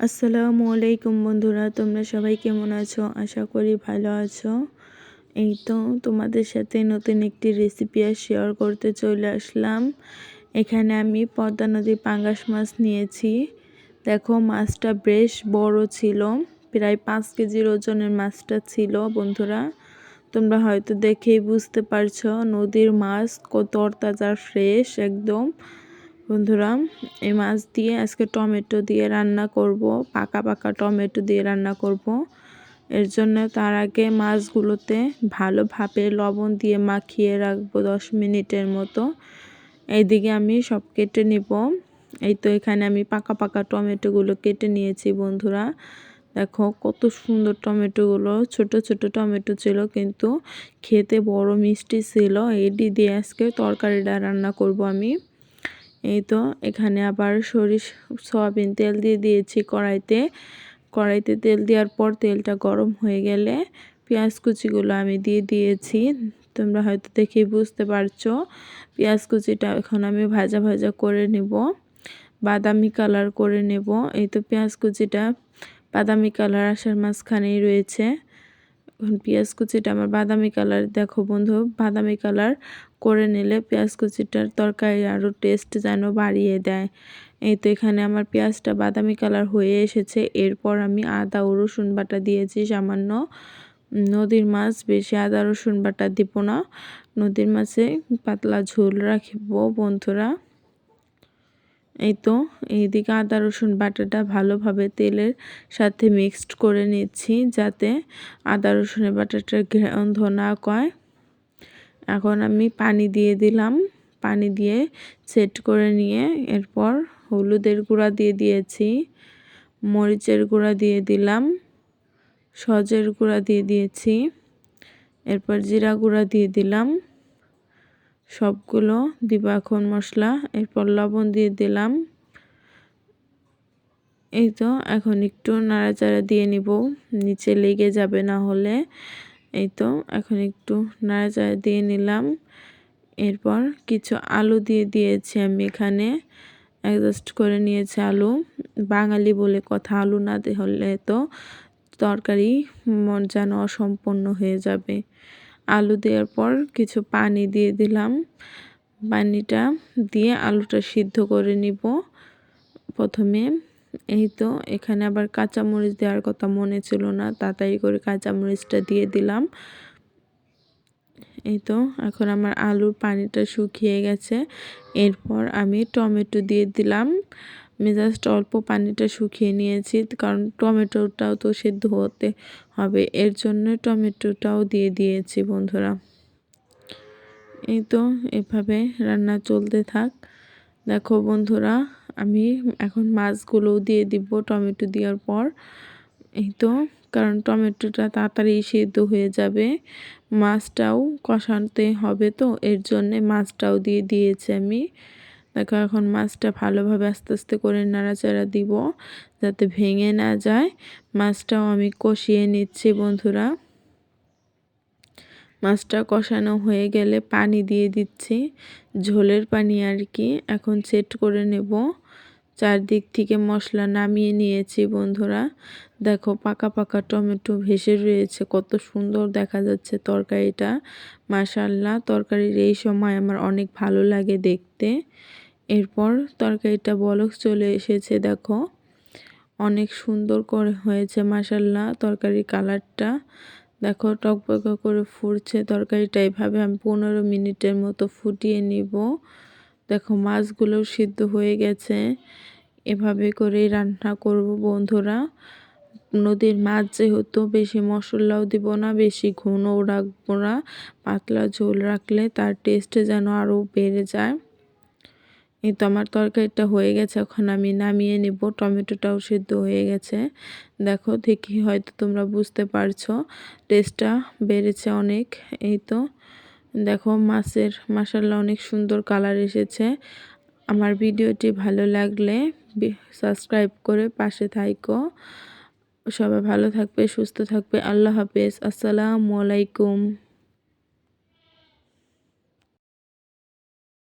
আসসালামু আলাইকুম বন্ধুরা, তোমরা সবাই কেমন আছো? আশা করি ভালো আছো। এই তো তোমাদের সাথে নতুন একটি রেসিপি শেয়ার করতে চলে আসলাম। এখানে আমি পদ্মা নদীর পাঙ্গাস মাছ নিয়েছি। দেখো মাছটা বেশ বড় ছিল, প্রায় 5 কেজির ওজনের মাছটা ছিল বন্ধুরা। তোমরা হয়তো দেখেই বুঝতে পারছো নদীর মাছ কত তরতাজা ফ্রেশ একদম। বন্ধুরা, এই মাছ দিয়ে আজকে টমেটো দিয়ে রান্না করব, পাকা পাকা টমেটো দিয়ে রান্না করব। এর জন্য তার আগে মাছগুলোতে ভালোভাবে লবণ দিয়ে মাখিয়ে রাখবো 10 মিনিটের মতো। এইদিকে আমি সব কেটে নিব। এই তো এখানে আমি পাকা পাকা টমেটোগুলো কেটে নিয়েছি বন্ধুরা। দেখো কত সুন্দর টমেটোগুলো, ছোট ছোট টমেটো ছিল কিন্তু খেতে বড় মিষ্টি ছিল। এটি দিয়ে আজকে তরকারিটা রান্না করব আমি। এই তো এখানে আবার সয়াবিন তেল দিয়ে দিয়েছি কড়াইতে তেল দেওয়ার পর তেলটা গরম হয়ে গেলে পেঁয়াজ কুচিগুলো আমি দিয়ে দিয়েছি। তোমরা হয়তো দেখেই বুঝতে পারছো। পেঁয়াজ কুচিটা এখন আমি ভাজা ভাজা করে নেব, বাদামি কালার করে নেব। এই তো পেঁয়াজ কুচিটা বাদামি কালার আসার মাঝখানেই রয়েছে। এখন পেঁয়াজ কুচিটা আমার বাদামি কালার, দেখো বন্ধু, বাদামি কালার করে নিলে পেঁয়াজ কুচিটার তরকারি আরও টেস্ট যেন বাড়িয়ে দেয়। এই তো এখানে আমার পেঁয়াজটা বাদামি কালার হয়ে এসেছে। এরপর আমি আদা ও রসুন বাটা দিয়েছি সামান্য। নদীর মাছ, বেশি আদা রসুন বাটা দিব না, নদীর মাছে পাতলা ঝোল রাখবো বন্ধুরা। এই তো এইদিকে আদা রসুন বাটাটা ভালোভাবে তেলের সাথে মিক্সড করে নিচ্ছি যাতে আদা রসুনের বাটাটার গন্ধ না কয়। এখন আমি পানি দিয়ে দিলাম, পানি দিয়ে সেট করে নিয়ে এরপর হলুদের গুঁড়া দিয়ে দিয়েছি, মরিচের গুঁড়া দিয়ে দিলাম, সজের গুঁড়া দিয়ে দিয়েছি, এরপর জিরা গুঁড়া দিয়ে দিলাম। সবগুলো দিব এখন মশলা। এরপর লবণ দিয়ে দিলাম। এই তো এখন একটু নাড়াচাড়া দিয়ে নিব, নিচে লেগে যাবে না হলে। এই তো এখন একটু নাড়াচাড়া দিয়ে নিলাম। এরপর কিছু আলু দিয়ে দিয়েছি আমি এখানে, অ্যাডজাস্ট করে নিয়েছি আলু। বাঙালি বলে কথা, আলু না হলে তো তরকারি যেন অসম্পূর্ণ হয়ে যাবে। আলু দেওয়ার পর কিছু পানি দিয়ে দিলাম। পানিটা দিয়ে আলুটা সিদ্ধ করে নিব প্রথমে। এই তো এখানে আবার কাঁচামরিচ দেওয়ার কথা মনে ছিল না, তাড়াতাড়ি করে কাঁচামরিচটা দিয়ে দিলাম। এই তো এখন আমার আলুর পানিটা শুকিয়ে গেছে। এরপর আমি টমেটো দিয়ে দিলাম। জাস্ট অল্প পানিটা শুকিয়ে নিয়েছি, কারণ টমেটোটাও তো সিদ্ধ হতে হবে, এর জন্য টমেটোটাও দিয়ে দিয়েছি বন্ধুরা। এই তো এভাবে রান্না চলতে থাক। দেখো বন্ধুরা, আমি এখন মাছগুলোও দিয়ে দিব টমেটো দেওয়ার পর। এই তো, কারণ টমেটোটা তাড়াতাড়ি সিদ্ধ হয়ে যাবে, মাছটাও কষাতে হবে, তো এর জন্যে মাছটাও দিয়ে দিয়েছি আমি। দেখো এখন মাছটা ভালোভাবে আস্তে আস্তে করে নাড়াচাড়া দিব যাতে ভেঙে না যায়। মাছটাও আমি কষিয়ে নিচ্ছি বন্ধুরা। মাছটা কষানো হয়ে গেলে পানি দিয়ে দিচ্ছি, ঝোলের পানি আর কি। এখন সেট করে নেব। চারদিক থেকে মশলা নামিয়ে নিয়েছি বন্ধুরা। দেখো পাকা পাকা টমেটো ভেসে রয়েছে, কত সুন্দর দেখা যাচ্ছে তরকারিটা। মাশাআল্লাহ, তরকারির এই সময় আমার অনেক ভালো লাগে দেখতে। এরপর তরকারিটা বলক চলে এসেছে, দেখো অনেক সুন্দর করে হয়েছে মাশাআল্লাহ। তরকারির কালারটা দেখো টকবক করে ফুটছে তরকারিটা। এভাবে আমি 15 মিনিটের মতো ফুটিয়ে নিব। দেখো মাছগুলোও সিদ্ধ হয়ে গেছে। এভাবে করেই রান্না করব বন্ধুরা। নদীর মাছ যেহেতু বেশি মশলাও দিব না, বেশি ঘনও রাখবো না, পাতলা ঝোল রাখলে তার টেস্ট যেন আরও বেড়ে যায়। এই তো আমার তরকারিটা হয়ে গেছে, এখন আমি নামিয়ে নিব। টমেটোটাও সিদ্ধ হয়ে গেছে। দেখো দেখি হয়তো তোমরা বুঝতে পারছো টেস্টটা বেড়েছে অনেক। এই তো দেখো মাছের মাশাআল্লাহ অনেক সুন্দর কালার এসেছে। আমার ভিডিওটি ভালো লাগলে সাবস্ক্রাইব করে পাশে থাইকো। সবাই ভালো থাকবে, সুস্থ থাকবে। আল্লাহ হাফেজ। আসসালামু আলাইকুম।